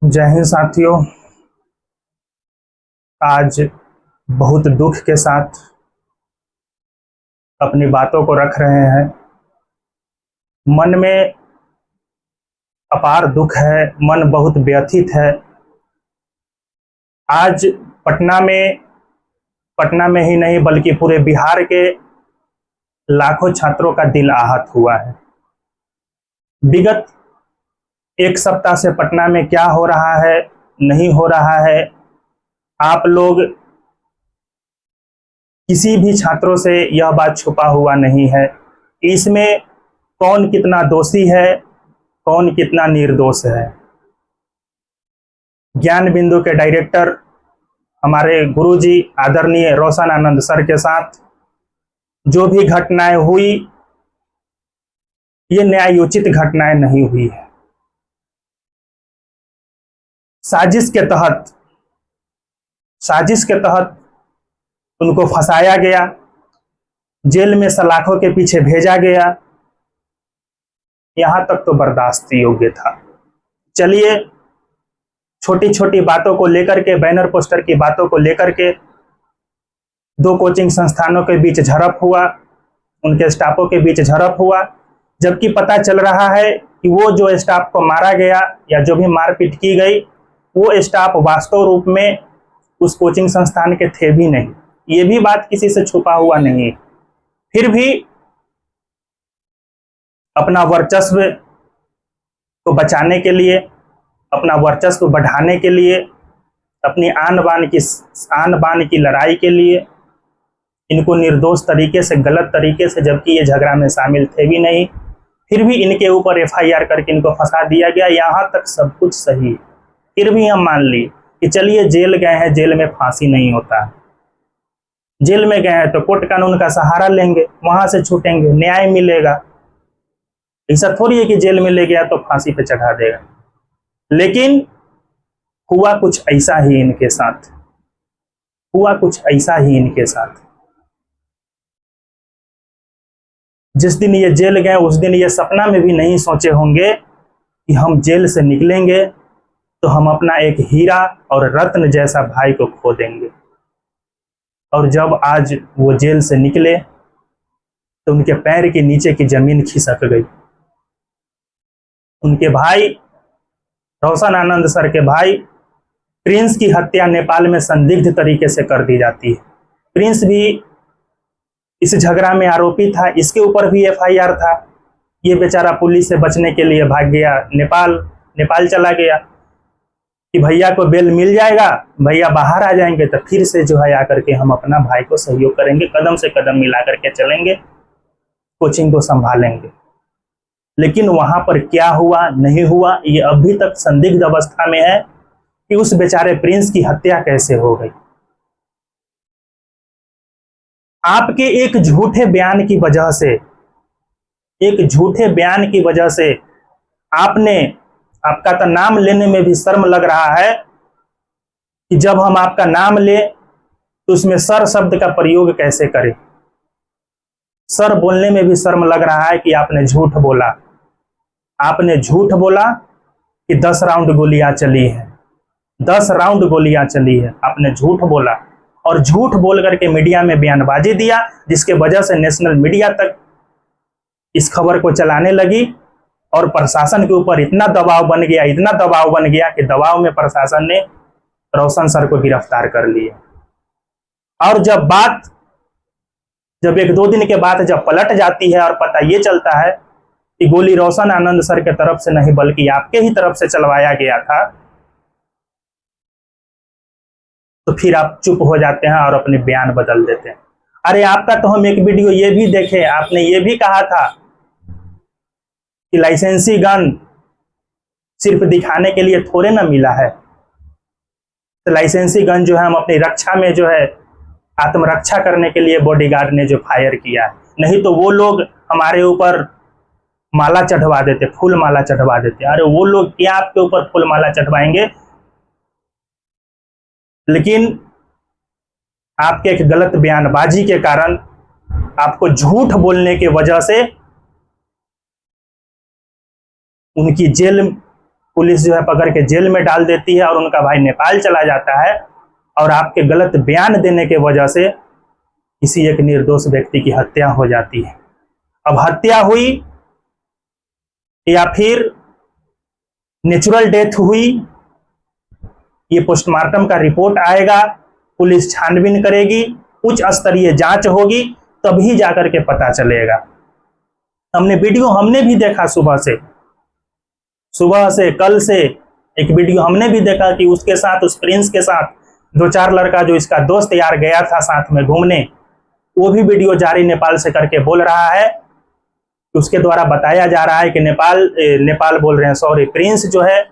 जय हिंद साथियों। आज बहुत दुख के साथ अपनी बातों को रख रहे हैं। मन में अपार दुख है, मन बहुत व्यथित है। आज पटना में ही नहीं बल्कि पूरे बिहार के लाखों छात्रों का दिल आहत हुआ है। विगत एक सप्ताह से पटना में क्या हो रहा है, नहीं हो रहा है, आप लोग किसी भी छात्रों से यह बात छुपा हुआ नहीं है। इसमें कौन कितना दोषी है, कौन कितना निर्दोष है। ज्ञान बिंदु के डायरेक्टर हमारे गुरुजी आदरणीय रोशन आनंद सर के साथ जो भी घटनाएं हुई, ये न्यायोचित घटनाएं नहीं हुई है। साजिश के तहत उनको फंसाया गया, जेल में सलाखों के पीछे भेजा गया। यहां तक तो बर्दाश्त योग्य था। चलिए, छोटी छोटी बातों को लेकर के, बैनर पोस्टर की बातों को लेकर के दो कोचिंग संस्थानों के बीच झड़प हुआ, उनके स्टाफों के बीच झड़प हुआ, जबकि पता चल रहा है कि वो जो स्टाफ को मारा गया या जो भी मारपीट की गई, वो स्टाफ वास्तव रूप में उस कोचिंग संस्थान के थे भी नहीं। ये भी बात किसी से छुपा हुआ नहीं। फिर भी अपना वर्चस्व को बचाने के लिए, अपना वर्चस्व बढ़ाने के लिए, अपनी आन बान की लड़ाई के लिए इनको निर्दोष तरीके से, गलत तरीके से, जबकि ये झगड़ा में शामिल थे भी नहीं, फिर भी इनके ऊपर एफआईआर करके इनको फंसा दिया गया। यहाँ तक सब कुछ सही। फिर भी हम मान ली कि चलिए जेल गए हैं, जेल में फांसी नहीं होता। जेल में गए हैं तो कोर्ट कानून का सहारा लेंगे, वहां से छूटेंगे, न्याय मिलेगा। ऐसा थोड़ी है कि जेल में ले गया तो फांसी पे चढ़ा देगा। लेकिन हुआ कुछ ऐसा ही इनके साथ, हुआ कुछ ऐसा ही इनके साथ। जिस दिन ये जेल गए उस दिन ये सपना में भी नहीं सोचे होंगे कि हम जेल से निकलेंगे तो हम अपना एक हीरा और रत्न जैसा भाई को खो देंगे। और जब आज वो जेल से निकले तो उनके पैर के नीचे की जमीन खिसक गई। उनके भाई, रोशन आनंद सर के भाई प्रिंस की हत्या नेपाल में संदिग्ध तरीके से कर दी जाती है। प्रिंस भी इस झगड़ा में आरोपी था, इसके ऊपर भी एफआईआर था। ये बेचारा पुलिस से बचने के लिए भाग गया, नेपाल चला गया कि भैया को बेल मिल जाएगा, भैया बाहर आ जाएंगे तो फिर से जो है आकर के हम अपना भाई को सहयोग करेंगे, कदम से कदम मिला करके चलेंगे, कोचिंग को संभालेंगे। लेकिन वहां पर क्या हुआ, नहीं हुआ, ये अभी तक संदिग्ध अवस्था में है कि उस बेचारे प्रिंस की हत्या कैसे हो गई। आपके एक झूठे बयान की वजह से, आपका तो नाम लेने में भी शर्म लग रहा है कि जब हम आपका नाम ले तो उसमें सर शब्द का प्रयोग कैसे करें। सर बोलने में भी शर्म लग रहा है कि आपने झूठ बोला। आपने झूठ बोला कि 10 राउंड गोलियां चली है, 10 राउंड गोलियां चली है। आपने झूठ बोला और झूठ बोल करके मीडिया में बयानबाजी दिया, जिसके वजह से नेशनल मीडिया तक इस खबर को चलाने लगी और प्रशासन के ऊपर इतना दबाव बन गया कि दबाव में प्रशासन ने रोशन सर को गिरफ्तार कर लिया। और जब 1-2 दिन के बाद जब पलट जाती है और पता ये चलता है कि गोली रोशन आनंद सर के तरफ से नहीं बल्कि आपके ही तरफ से चलवाया गया था, तो फिर आप चुप हो जाते हैं और अपने बयान बदल देते हैं। अरे आपका तो हम एक वीडियो ये भी देखे, आपने ये भी कहा था कि लाइसेंसी गन सिर्फ दिखाने के लिए थोड़े ना मिला है। तो लाइसेंसी गन जो है हम अपनी रक्षा में जो है आत्मरक्षा करने के लिए बॉडीगार्ड ने जो फायर किया है, नहीं तो वो लोग हमारे ऊपर माला चढ़वा देते, फूल माला चढ़वा देते। अरे वो लोग क्या आपके ऊपर फूल माला चढ़वाएंगे, लेकिन आपके एक गलत बयानबाजी के कारण, आपको झूठ बोलने की वजह से उनकी जेल पुलिस जो है पकड़ के जेल में डाल देती है और उनका भाई नेपाल चला जाता है, और आपके गलत बयान देने के वजह से किसी एक निर्दोष व्यक्ति की हत्या हो जाती है। अब हत्या हुई या फिर नेचुरल डेथ हुई, ये पोस्टमार्टम का रिपोर्ट आएगा, पुलिस छानबीन करेगी, उच्च स्तरीय जांच होगी, तभी जाकर के पता चलेगा। हमने भी देखा सुबह से कल से एक वीडियो हमने भी देखा कि उसके साथ, उस प्रिंस के साथ 2-4 लड़का जो इसका दोस्त यार गया था साथ में घूमने, वो भी वीडियो जारी नेपाल से करके बोल रहा है कि उसके द्वारा बताया जा रहा है कि नेपाल बोल रहे हैं, सॉरी, प्रिंस जो है,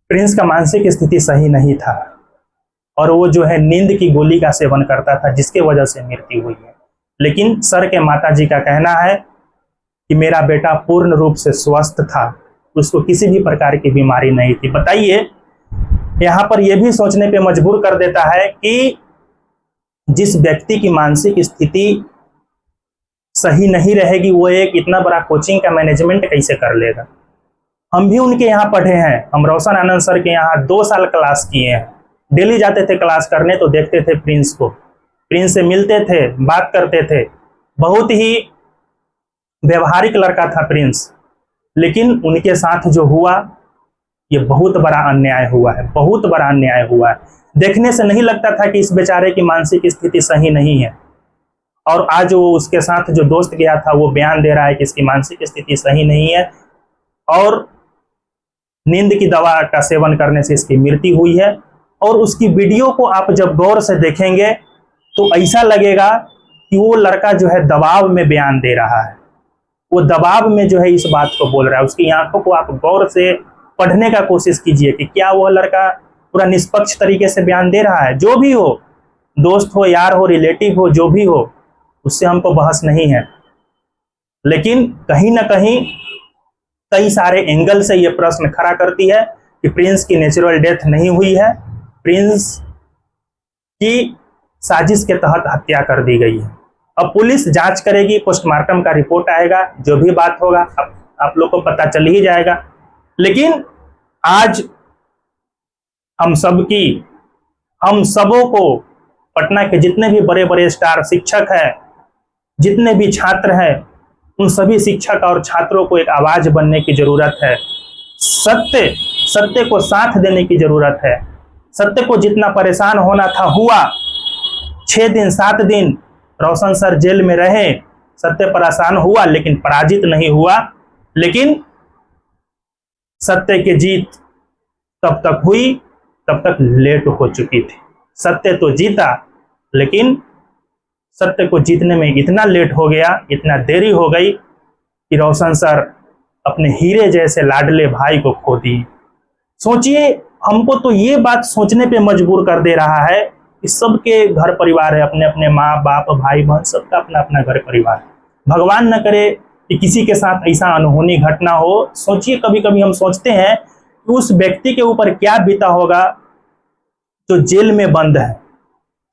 प्रिंस का मानसिक स्थिति सही नहीं था और वो जो है नींद की गोली का सेवन करता था, जिसके वजह से मृत्यु हुई है। लेकिन सर के माताजी का कहना है कि मेरा बेटा पूर्ण रूप से स्वस्थ था, उसको किसी भी प्रकार की बीमारी नहीं थी। बताइए, यहाँ पर यह भी सोचने पे मजबूर कर देता है कि जिस व्यक्ति की मानसिक स्थिति सही नहीं रहेगी, वो एक इतना बड़ा कोचिंग का मैनेजमेंट कैसे कर लेगा। हम भी उनके यहाँ पढ़े हैं, हम रोशन आनंद सर के यहाँ 2 साल क्लास किए हैं, डेली जाते थे क्लास करने, तो देखते थे प्रिंस को, प्रिंस से मिलते थे, बात करते थे, बहुत ही व्यवहारिक लड़का था प्रिंस। लेकिन उनके साथ जो हुआ, ये बहुत बड़ा अन्याय हुआ है, बहुत बड़ा अन्याय हुआ है। देखने से नहीं लगता था कि इस बेचारे की मानसिक स्थिति सही नहीं है, और आज वो उसके साथ जो दोस्त गया था वो बयान दे रहा है कि इसकी मानसिक स्थिति सही नहीं है और नींद की दवा का सेवन करने से इसकी मृत्यु हुई है। और उसकी वीडियो को आप जब गौर से देखेंगे तो ऐसा लगेगा कि वो लड़का जो है दबाव में बयान दे रहा है, वो दबाव में जो है इस बात को बोल रहा है। उसकी आंखों को आप गौर से पढ़ने का कोशिश कीजिए कि क्या वह लड़का पूरा निष्पक्ष तरीके से बयान दे रहा है। जो भी हो, दोस्त हो, यार हो, रिलेटिव हो, जो भी हो, उससे हमको बहस नहीं है, लेकिन कहीं ना कहीं कई सारे एंगल से यह प्रश्न खड़ा करती है कि प्रिंस की नेचुरल डेथ नहीं हुई है, प्रिंस की साजिश के तहत हत्या कर दी गई है। अब पुलिस जांच करेगी, पोस्टमार्टम का रिपोर्ट आएगा, जो भी बात होगा आप लोग को पता चल ही जाएगा। लेकिन आज हम सबों को, पटना के जितने भी बड़े बड़े स्टार शिक्षक हैं, जितने भी छात्र हैं, उन सभी शिक्षक और छात्रों को एक आवाज बनने की जरूरत है। सत्य को साथ देने की जरूरत है। सत्य को जितना परेशान होना था हुआ, 6 दिन 7 दिन रोशन सर जेल में रहे, सत्य परेशान हुआ लेकिन पराजित नहीं हुआ। लेकिन सत्य की जीत तब तक हुई, तब तक लेट हो चुकी थी। सत्य तो जीता, लेकिन सत्य को जीतने में इतना लेट हो गया, इतना देरी हो गई कि रोशन सर अपने हीरे जैसे लाडले भाई को खो दिए। सोचिए, हमको तो ये बात सोचने पे मजबूर कर दे रहा है कि सबके घर परिवार है, अपने अपने माँ बाप भाई बहन, सबका अपना अपना घर परिवार। भगवान न करे कि किसी के साथ ऐसा अनहोनी घटना हो। सोचिए, कभी कभी हम सोचते हैं कि उस व्यक्ति के ऊपर क्या बीता होगा जो जेल में बंद है,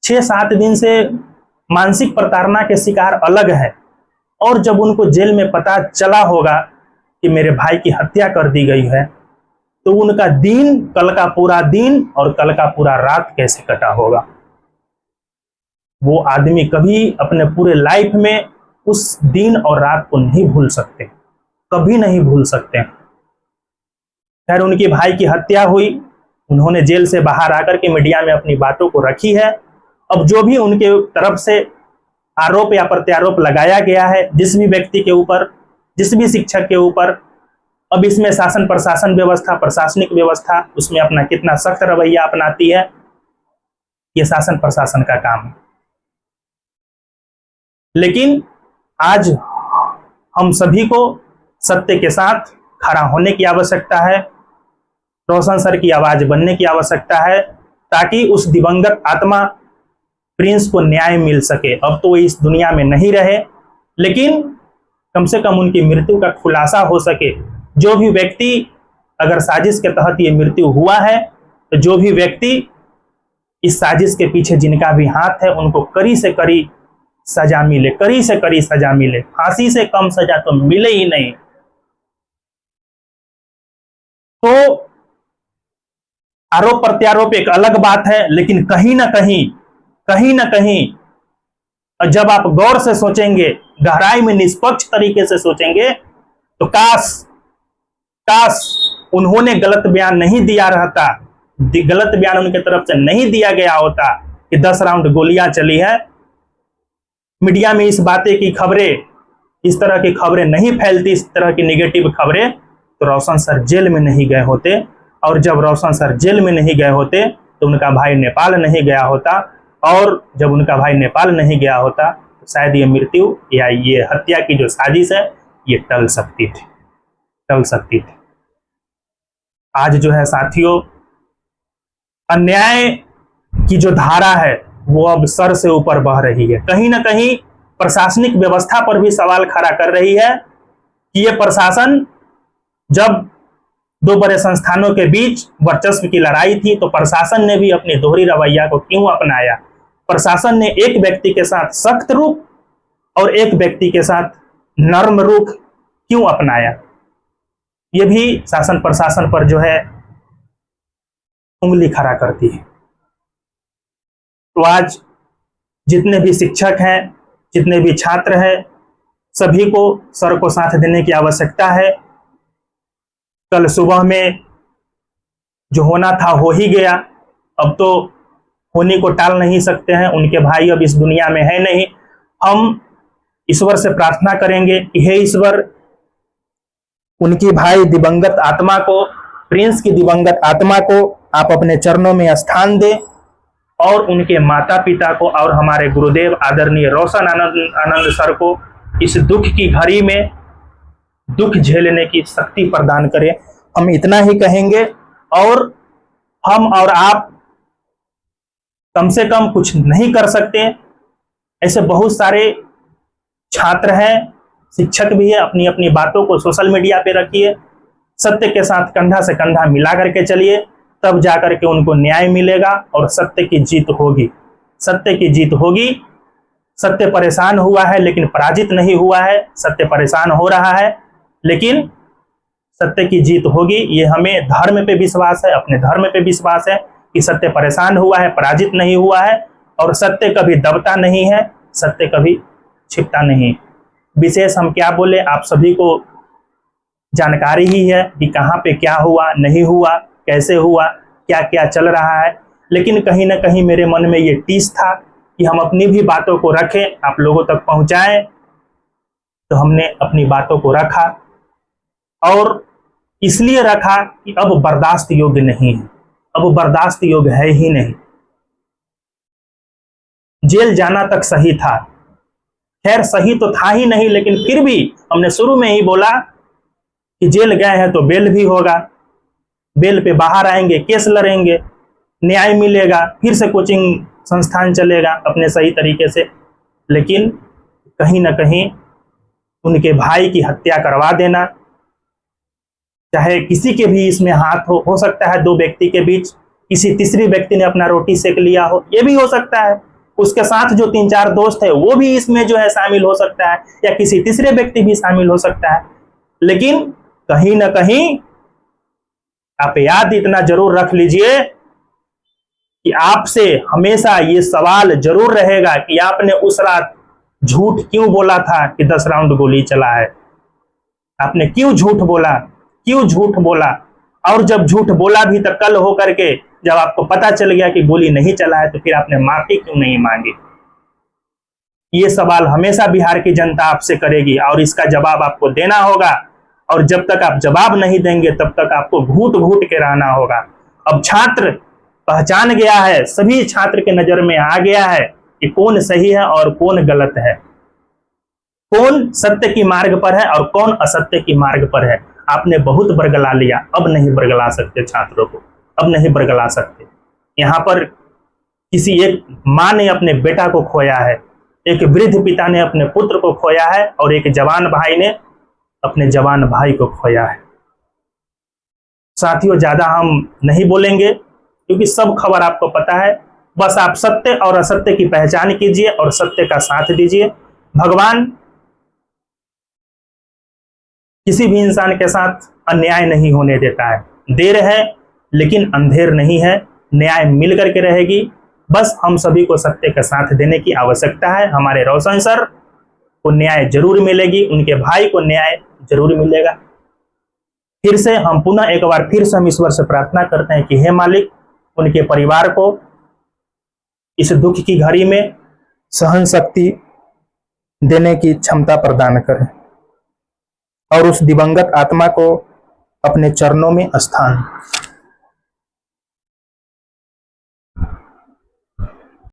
6-7 दिन से मानसिक प्रताड़ना के शिकार अलग है, और जब उनको जेल में पता चला होगा कि मेरे भाई की हत्या कर दी गई है, तो उनका दिन, कल का पूरा दिन और कल का पूरा रात कैसे कटा होगा। वो आदमी कभी अपने पूरे लाइफ में उस दिन और रात को नहीं भूल सकते, कभी नहीं भूल सकते। खैर, उनकी भाई की हत्या हुई, उन्होंने जेल से बाहर आकर के मीडिया में अपनी बातों को रखी है। अब जो भी उनके तरफ से आरोप या प्रत्यारोप लगाया गया है, जिस भी व्यक्ति के ऊपर, जिस भी शिक्षक के ऊपर, अब इसमें शासन प्रशासन व्यवस्था, प्रशासनिक व्यवस्था उसमें अपना कितना सख्त रवैया अपनाती है, यह शासन प्रशासन का काम है। लेकिन आज हम सभी को सत्य के साथ खड़ा होने की आवश्यकता है, रोशन सर की आवाज बनने की आवश्यकता है, ताकि उस दिवंगत आत्मा प्रिंस को न्याय मिल सके। अब तो वो इस दुनिया में नहीं रहे, लेकिन कम से कम उनकी मृत्यु का खुलासा हो सके। जो भी व्यक्ति, अगर साजिश के तहत ये मृत्यु हुआ है, तो जो भी व्यक्ति इस साजिश के पीछे जिनका भी हाथ है, उनको कड़ी से कड़ी सजा मिले, कड़ी से कड़ी सजा मिले, फांसी से कम सजा तो मिले ही नहीं। तो आरोप प्रत्यारोप एक अलग बात है, लेकिन कहीं ना कहीं जब आप गौर से सोचेंगे, गहराई में निष्पक्ष तरीके से सोचेंगे, तो काश उन्होंने गलत बयान नहीं दिया रहता, गलत बयान उनके तरफ से नहीं दिया गया होता कि 10 राउंड गोलियां चली है, मीडिया में इस बातें की खबरें, इस तरह की खबरें नहीं फैलती, इस तरह की नेगेटिव खबरें, तो रोशन सर जेल में नहीं गए होते। और जब रोशन सर जेल में नहीं गए होते तो उनका भाई नेपाल नहीं गया होता, और जब उनका भाई नेपाल नहीं गया होता तो शायद ये मृत्यु या ये हत्या की जो साजिश है ये टल सकती थी। आज जो है साथियों, अन्याय की जो धारा है वो अब सर से ऊपर बह रही है। कहीं ना कहीं प्रशासनिक व्यवस्था पर भी सवाल खड़ा कर रही है कि ये प्रशासन, जब दो बड़े संस्थानों के बीच वर्चस्व की लड़ाई थी तो प्रशासन ने भी अपनी दोहरी रवैया को क्यों अपनाया? प्रशासन ने एक व्यक्ति के साथ सख्त रुख और एक व्यक्ति के साथ नर्म रुख क्यों अपनाया? ये भी शासन प्रशासन पर जो है उंगली खड़ा करती है। तो आज जितने भी शिक्षक हैं, जितने भी छात्र हैं, सभी को सर को साथ देने की आवश्यकता है। कल सुबह में जो होना था हो ही गया, अब तो होने को टाल नहीं सकते हैं। उनके भाई अब इस दुनिया में है नहीं। हम ईश्वर से प्रार्थना करेंगे कि हे ईश्वर, उनकी भाई दिवंगत आत्मा को, प्रिंस की दिवंगत आत्मा को आप अपने चरणों में स्थान दें, और उनके माता पिता को और हमारे गुरुदेव आदरणीय रोशन आनंद सर को इस दुख की घड़ी में दुख झेलने की शक्ति प्रदान करें। हम इतना ही कहेंगे, और हम और आप कम से कम कुछ नहीं कर सकते। ऐसे बहुत सारे छात्र हैं, शिक्षक भी है। अपनी अपनी बातों को सोशल मीडिया पे रखिए, सत्य के साथ कंधा से कंधा मिला करके चलिए, तब जाकर के उनको न्याय मिलेगा और सत्य की जीत होगी। सत्य की जीत होगी। सत्य परेशान हुआ है लेकिन पराजित नहीं हुआ है। सत्य परेशान हो रहा है लेकिन सत्य की जीत होगी। ये हमें धर्म पे विश्वास है, अपने धर्म पे विश्वास है कि सत्य परेशान हुआ है, पराजित नहीं हुआ है, और सत्य कभी दबता नहीं है, सत्य कभी छिपता नहीं। विशेष हम क्या बोले, आप सभी को जानकारी ही है कि कहाँ पे क्या हुआ, नहीं हुआ, कैसे हुआ, क्या क्या चल रहा है। लेकिन कहीं ना कहीं मेरे मन में ये टीस था कि हम अपनी भी बातों को रखें, आप लोगों तक पहुंचाएं। तो हमने अपनी बातों को रखा, और इसलिए रखा कि अब बर्दाश्त योग्य नहीं है, अब बर्दाश्त योग्य है ही नहीं। जेल जाना तक सही था, खैर सही तो था ही नहीं, लेकिन फिर भी हमने शुरू में ही बोला कि जेल गए हैं तो बेल भी होगा, बेल पे बाहर आएंगे, केस लड़ेंगे, न्याय मिलेगा, फिर से कोचिंग संस्थान चलेगा अपने सही तरीके से। लेकिन कहीं ना कहीं उनके भाई की हत्या करवा देना, चाहे किसी के भी इसमें हाथ हो सकता है, दो व्यक्ति के बीच किसी तीसरी व्यक्ति ने अपना रोटी सेक लिया हो, ये भी हो सकता है। उसके साथ जो 3-4 दोस्त है वो भी इसमें जो है शामिल हो सकता है, या किसी तीसरे व्यक्ति भी शामिल हो सकता है। लेकिन कहीं ना कहीं आप याद इतना जरूर रख लीजिए कि आपसे हमेशा ये सवाल जरूर रहेगा कि आपने उस रात झूठ क्यों बोला था कि 10 राउंड गोली चला है। आपने क्यों झूठ बोला, क्यों झूठ बोला? और जब झूठ बोला भी तो कल हो करके जब आपको पता चल गया कि गोली नहीं चला है, तो फिर आपने माफी क्यों नहीं मांगी? ये सवाल हमेशा बिहार की जनता आपसे करेगी, और इसका जवाब आपको देना होगा। और जब तक आप जवाब नहीं देंगे तब तक आपको घूट घूट के रहना होगा। अब छात्र पहचान गया है, सभी छात्र के नजर में आ गया है कि कौन सही है और कौन गलत है, कौन सत्य की मार्ग पर है और कौन असत्य की मार्ग पर है। आपने बहुत बरगला लिया, अब नहीं बरगला सकते छात्रों को, अब नहीं बरगला सकते। यहाँ पर किसी एक माँ ने अपने बेटा को खोया है, एक वृद्ध पिता ने अपने पुत्र को खोया है, और एक जवान भाई ने अपने जवान भाई को खोया है। साथियों, ज्यादा हम नहीं बोलेंगे क्योंकि सब खबर आपको पता है। बस आप सत्य और असत्य की पहचान कीजिए और सत्य का साथ दीजिए। भगवान किसी भी इंसान के साथ अन्याय नहीं होने देता है। देर है लेकिन अंधेर नहीं है, न्याय मिल करके रहेगी। बस हम सभी को सत्य का साथ देने की आवश्यकता है। हमारे रोशन सर को न्याय जरूर मिलेगी, उनके भाई को न्याय जरूर मिलेगा। फिर से हम पुनः एक बार फिर से हम ईश्वर से प्रार्थना करते हैं कि हे मालिक, उनके परिवार को इस दुख की घड़ी में सहन शक्ति देने की क्षमता प्रदान करें और उस दिवंगत आत्मा को अपने चरणों में स्थान